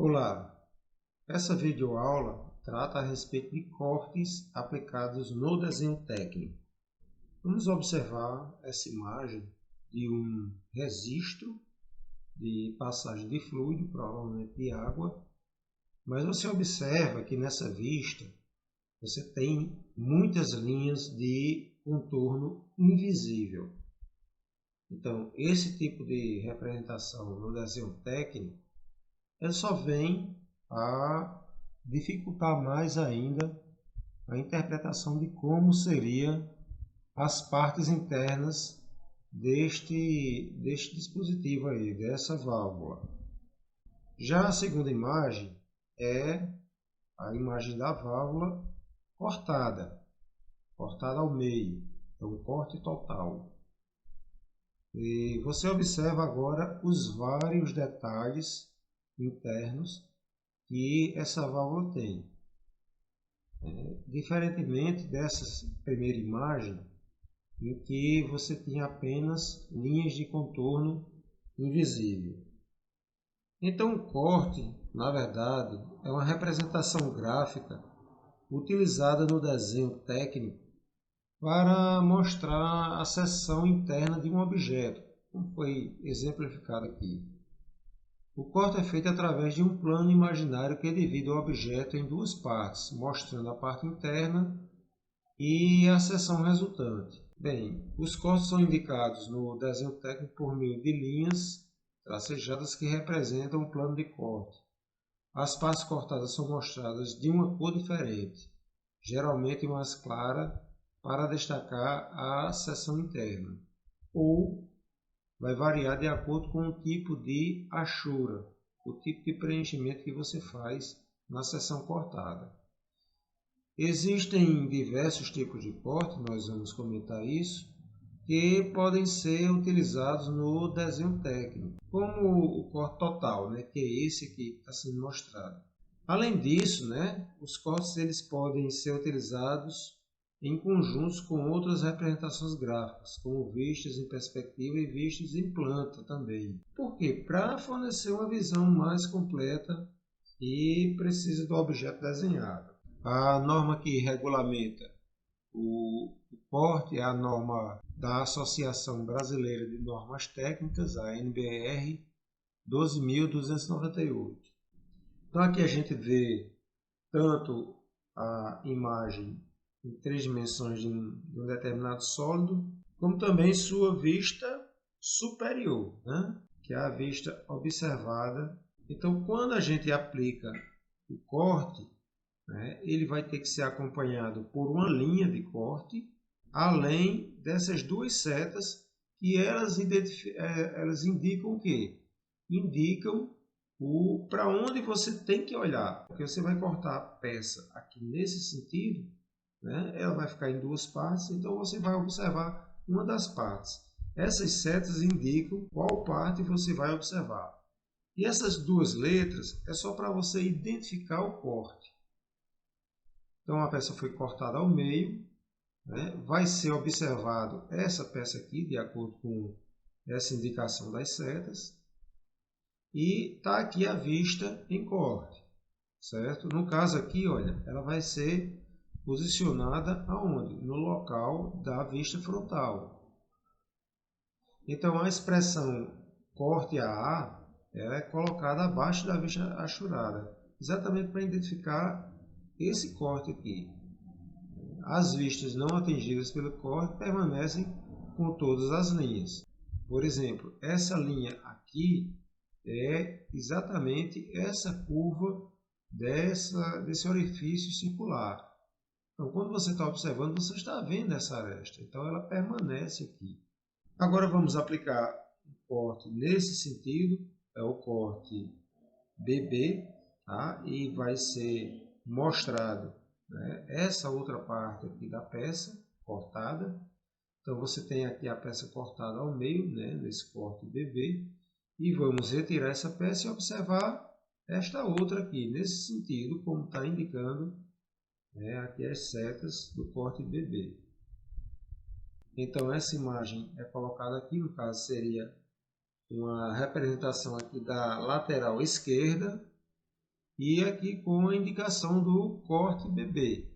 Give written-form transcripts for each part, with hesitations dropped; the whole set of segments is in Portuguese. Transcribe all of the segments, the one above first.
Olá, essa videoaula trata a respeito de cortes aplicados no desenho técnico. Vamos observar essa imagem de um registro de passagem de fluido, provavelmente de água, mas você observa que nessa vista você tem muitas linhas de contorno invisível. Então, esse tipo de representação no desenho técnico ele só vem a dificultar mais ainda a interpretação de como seriam as partes internas deste dispositivo aí, dessa válvula. Já a segunda imagem é a imagem da válvula cortada ao meio, então corte total. E você observa agora os vários detalhes internos que essa válvula tem. Diferentemente dessa primeira imagem, em que você tinha apenas linhas de contorno invisível. Então, o corte, na verdade, é uma representação gráfica utilizada no desenho técnico para mostrar a seção interna de um objeto, como foi exemplificado aqui. O corte é feito através de um plano imaginário que divide o objeto em duas partes, mostrando a parte interna e a seção resultante. Bem, os cortes são indicados no desenho técnico por meio de linhas tracejadas que representam o plano de corte. As partes cortadas são mostradas de uma cor diferente, geralmente mais clara, para destacar a seção interna, ou vai variar de acordo com o tipo de achura, o tipo de preenchimento que você faz na seção cortada. Existem diversos tipos de corte, nós vamos comentar isso, que podem ser utilizados no desenho técnico, como o corte total, que é esse que está sendo mostrado. Além disso, os cortes eles podem ser utilizados em conjuntos com outras representações gráficas, como vistas em perspectiva e vistas em planta também. Por quê? Para fornecer uma visão mais completa e precisa do objeto desenhado. A norma que regulamenta o corte é a norma da Associação Brasileira de Normas Técnicas, a NBR 12.298. Então aqui a gente vê tanto a imagem em três dimensões de um determinado sólido, como também sua vista superior, que é a vista observada. Então, quando a gente aplica o corte, ele vai ter que ser acompanhado por uma linha de corte, além dessas duas setas, que elas indicam o quê? Indicam para onde você tem que olhar, porque você vai cortar a peça aqui nesse sentido, ela vai ficar em duas partes, então você vai observar uma das partes. Essas setas indicam qual parte você vai observar. E essas duas letras é só para você identificar o corte. Então a peça foi cortada ao meio, vai ser observado essa peça aqui, de acordo com essa indicação das setas, e está aqui a vista em corte, certo? No caso aqui, olha, ela vai ser posicionada aonde? No local da vista frontal. Então a expressão corte AA ela é colocada abaixo da vista achurada, exatamente para identificar esse corte aqui. As vistas não atingidas pelo corte permanecem com todas as linhas. Por exemplo, essa linha aqui é exatamente essa curva desse orifício circular. Então, quando você está observando, você está vendo essa aresta. Então, ela permanece aqui. Agora, vamos aplicar o corte nesse sentido. É o corte BB. Tá? E vai ser mostrado essa outra parte aqui da peça cortada. Então, você tem aqui a peça cortada ao meio, nesse corte BB. E vamos retirar essa peça e observar esta outra aqui, nesse sentido, como está indicando aqui as setas do corte BB. Então essa imagem é colocada aqui, no caso seria uma representação aqui da lateral esquerda, e aqui com a indicação do corte BB.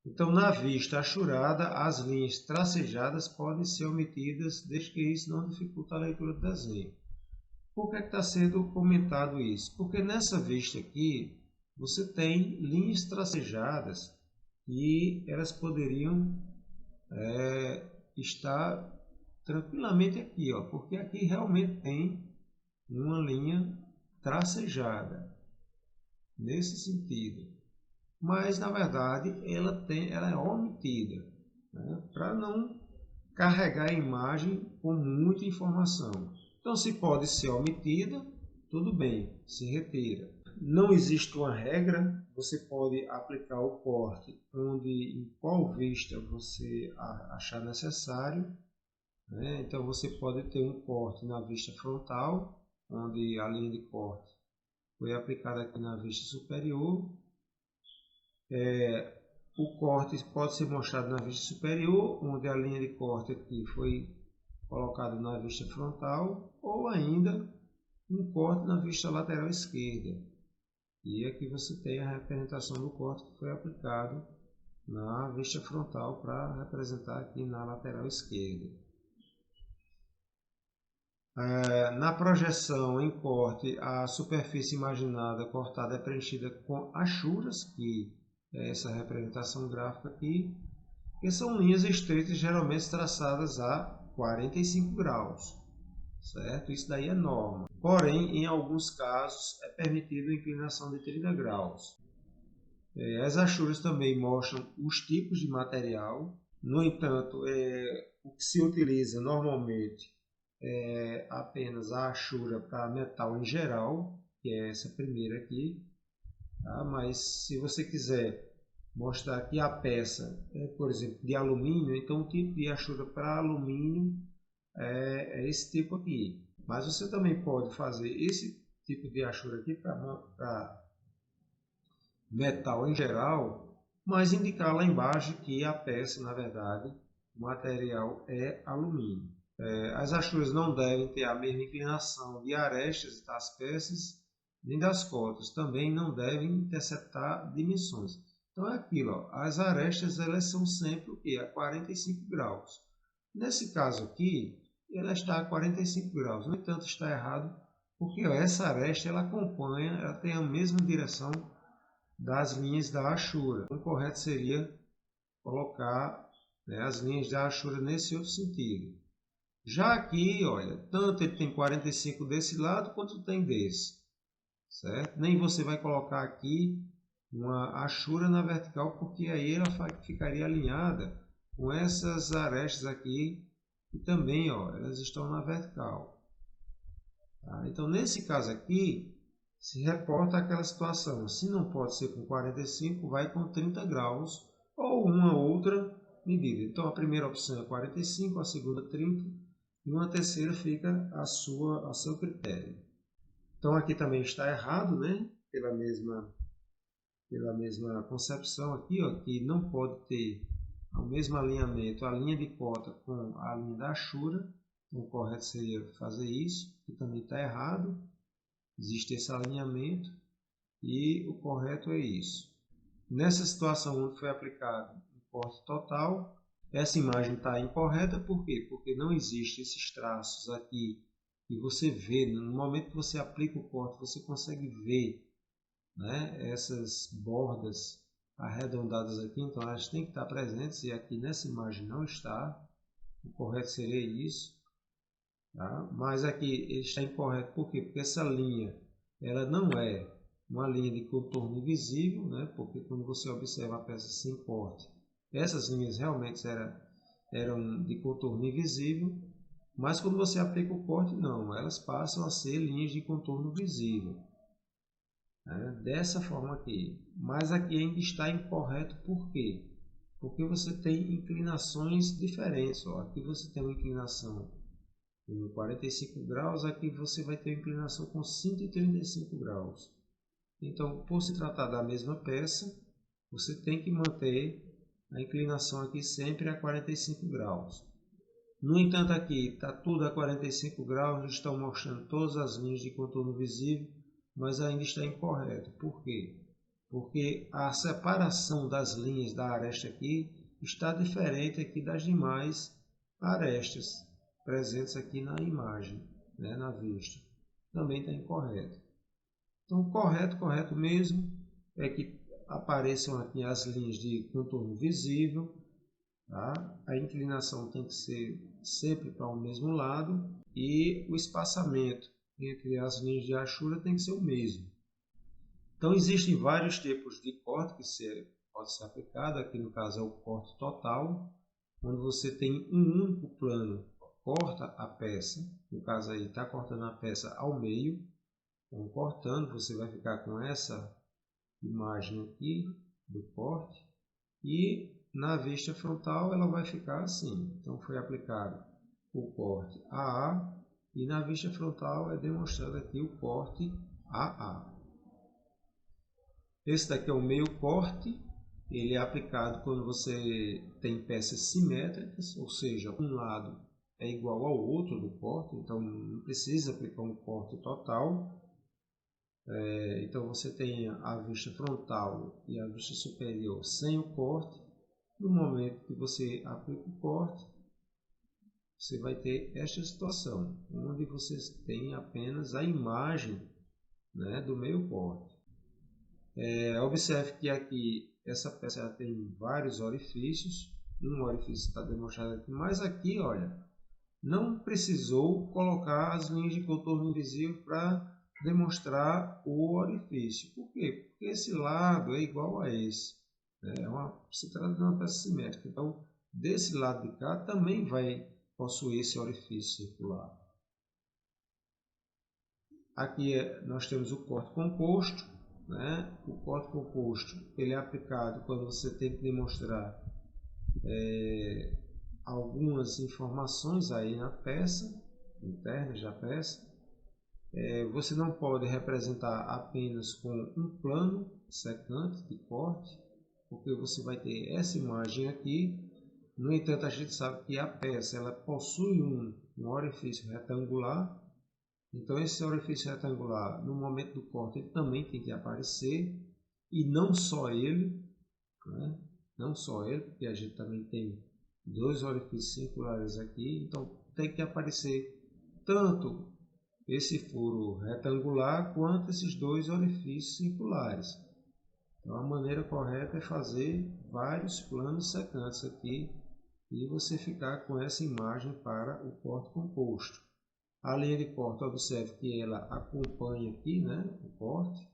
Então, na vista achurada, as linhas tracejadas podem ser omitidas, desde que isso não dificulte a leitura do desenho. Por que está sendo comentado isso? Porque nessa vista aqui, você tem linhas tracejadas e elas poderiam estar tranquilamente aqui, ó, porque aqui realmente tem uma linha tracejada, nesse sentido. Mas, na verdade, ela é omitida, né, para não carregar a imagem com muita informação. Então, se pode ser omitida, tudo bem, se retira. Não existe uma regra, você pode aplicar o corte em qual vista você achar necessário, né? Então, você pode ter um corte na vista frontal, onde a linha de corte foi aplicada aqui na vista superior. O corte pode ser mostrado na vista superior, onde a linha de corte aqui foi colocada na vista frontal, ou ainda um corte na vista lateral esquerda. E aqui você tem a representação do corte que foi aplicado na vista frontal para representar aqui na lateral esquerda. Na projeção em corte, a superfície imaginada cortada é preenchida com achuras, que é essa representação gráfica aqui, que são linhas estreitas geralmente traçadas a 45 graus, certo? Isso daí é norma. Porém, em alguns casos, é permitido a inclinação de 30 graus. As achuras também mostram os tipos de material. No entanto, o que se utiliza normalmente é apenas a achura para metal em geral, que é essa primeira aqui. Tá? Mas se você quiser mostrar que a peça é, por exemplo, de alumínio, então o tipo de achura para alumínio é esse tipo aqui. Mas você também pode fazer esse tipo de achura aqui para metal em geral, mas indicar lá embaixo que a peça, na verdade, o material é alumínio. As achuras não devem ter a mesma inclinação de arestas das peças, nem das cotas. Também não devem interceptar dimensões. Então é aquilo, ó, as arestas elas são sempre o quê? A 45 graus. Nesse caso aqui, ela está a 45 graus. No entanto, está errado, porque ó, essa aresta ela acompanha, ela tem a mesma direção das linhas da achura. O correto seria colocar, né, as linhas da achura nesse outro sentido. Já aqui, olha, tanto ele tem 45 desse lado quanto tem desse, certo? Nem você vai colocar aqui uma achura na vertical, porque aí ela ficaria alinhada com essas arestas aqui, e também, ó, elas estão na vertical. Tá? Então, nesse caso aqui, se reporta aquela situação. Se não pode ser com 45, vai com 30 graus ou uma outra medida. Então, a primeira opção é 45, a segunda 30 e uma terceira fica a seu critério. Então, aqui também está errado, né? Pela mesma concepção aqui, ó, que não pode ter o mesmo alinhamento, a linha de cota com a linha da achura. Então, o correto seria fazer isso, que também está errado. Existe esse alinhamento e o correto é isso. Nessa situação onde foi aplicado o corte total, essa imagem está incorreta, por quê? Porque não existem esses traços aqui que você vê, no momento que você aplica o corte, você consegue ver, né, essas bordas arredondadas aqui, então elas têm que estar presentes e aqui nessa imagem não está. O correto seria isso. Tá? Mas aqui está incorreto, por quê? Porque essa linha ela não é uma linha de contorno invisível, né? Porque quando você observa a peça sem corte, essas linhas realmente eram de contorno invisível, mas quando você aplica o corte, não, elas passam a ser linhas de contorno visível. Né? Dessa forma aqui. Mas aqui ainda está incorreto, por quê? Porque você tem inclinações diferentes. Ó. Aqui você tem uma inclinação com 45 graus, aqui você vai ter uma inclinação com 135 graus. Então, por se tratar da mesma peça, você tem que manter a inclinação aqui sempre a 45 graus. No entanto, aqui está tudo a 45 graus, estão mostrando todas as linhas de contorno visível, mas ainda está incorreto. Por quê? Porque a separação das linhas da aresta aqui está diferente aqui das demais arestas presentes aqui na imagem, né, na vista. Também está incorreto. Então, correto mesmo é que apareçam aqui as linhas de contorno visível. Tá? A inclinação tem que ser sempre para o mesmo lado e o espaçamento entre as linhas de hachura tem que ser o mesmo. Então, existem vários tipos de corte que pode ser aplicado. Aqui no caso é o corte total, onde você tem um único plano, corta a peça. No caso aí está cortando a peça ao meio. Então, cortando, você vai ficar com essa imagem aqui do corte. E na vista frontal ela vai ficar assim. Então foi aplicado o corte AA e na vista frontal é demonstrado aqui o corte AA. Esse daqui é o meio corte. Ele é aplicado quando você tem peças simétricas, ou seja, um lado é igual ao outro do corte, então não precisa aplicar um corte total. Então você tem a vista frontal e a vista superior sem o corte. No momento que você aplica o corte, você vai ter esta situação, onde você tem apenas a imagem, né, do meio corte. Observe que aqui essa peça tem vários orifícios. Um orifício está demonstrado aqui, mas aqui, olha, não precisou colocar as linhas de contorno invisível para demonstrar o orifício. Por quê? Porque esse lado é igual a esse. Se trata de uma peça simétrica. Então, desse lado de cá também vai possuir esse orifício circular. Aqui nós temos o corte composto. Né? O corte composto ele é aplicado quando você tem que demonstrar algumas informações aí na peça, internas da peça. Você não pode representar apenas com um plano secante de corte, porque você vai ter essa imagem aqui. No entanto, a gente sabe que a peça ela possui um orifício retangular. Então, esse orifício retangular, no momento do corte, ele também tem que aparecer. E não só ele, né? Não só ele, porque a gente também tem dois orifícios circulares aqui. Então, tem que aparecer tanto esse furo retangular quanto esses dois orifícios circulares. Então, a maneira correta é fazer vários planos secantes aqui e você ficar com essa imagem para o corte composto. A linha de corte, observe que ela acompanha aqui, né, o corte.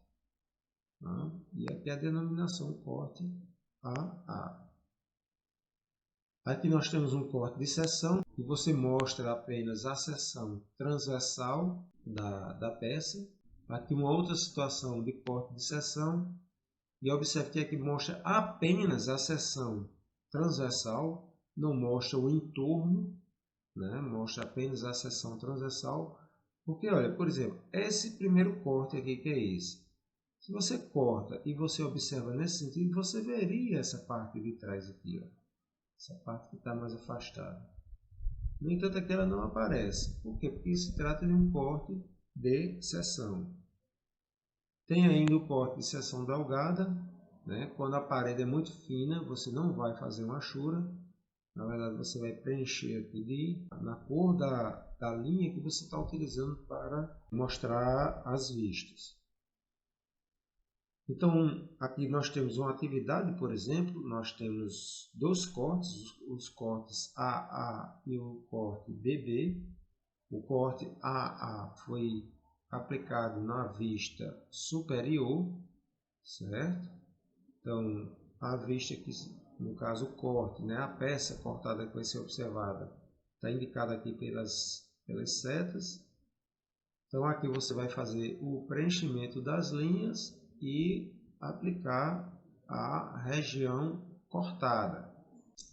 Tá? E aqui a denominação corte AA. Aqui nós temos um corte de seção e você mostra apenas a seção transversal da peça. Aqui uma outra situação de corte de seção. E observe que aqui mostra apenas a seção transversal, não mostra o entorno, né? Mostra apenas a seção transversal. Porque, olha, por exemplo, esse primeiro corte aqui que é esse. Se você corta e você observa nesse sentido, você veria essa parte de trás aqui, ó. Essa parte que está mais afastada. No entanto, aqui ela não aparece. Por quê? Porque se trata de um corte de seção. Tem ainda o corte de seção delgada, né? Quando a parede é muito fina, você não vai fazer uma hachura. Na verdade, você vai preencher aqui na cor da linha que você está utilizando para mostrar as vistas. Então, aqui nós temos uma atividade, por exemplo, nós temos dois cortes, os cortes AA e o corte BB. O corte AA foi aplicado na vista superior, certo? Então, a vista que, no caso, o corte, né? A peça cortada que vai ser observada, está indicada aqui pelas setas. Então, aqui você vai fazer o preenchimento das linhas e aplicar a região cortada.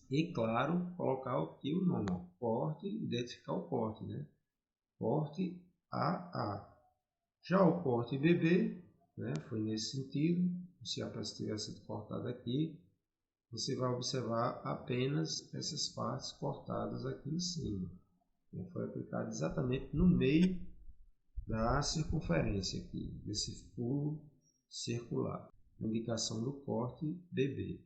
E, claro, colocar aqui o nome, corte, identificar o corte, né? Corte AA. Já o corte BB, né, foi nesse sentido. Se a peça tivesse sido cortada aqui, você vai observar apenas essas partes cortadas aqui em cima. Foi aplicado exatamente no meio da circunferência aqui, desse furo circular. Indicação do corte BB.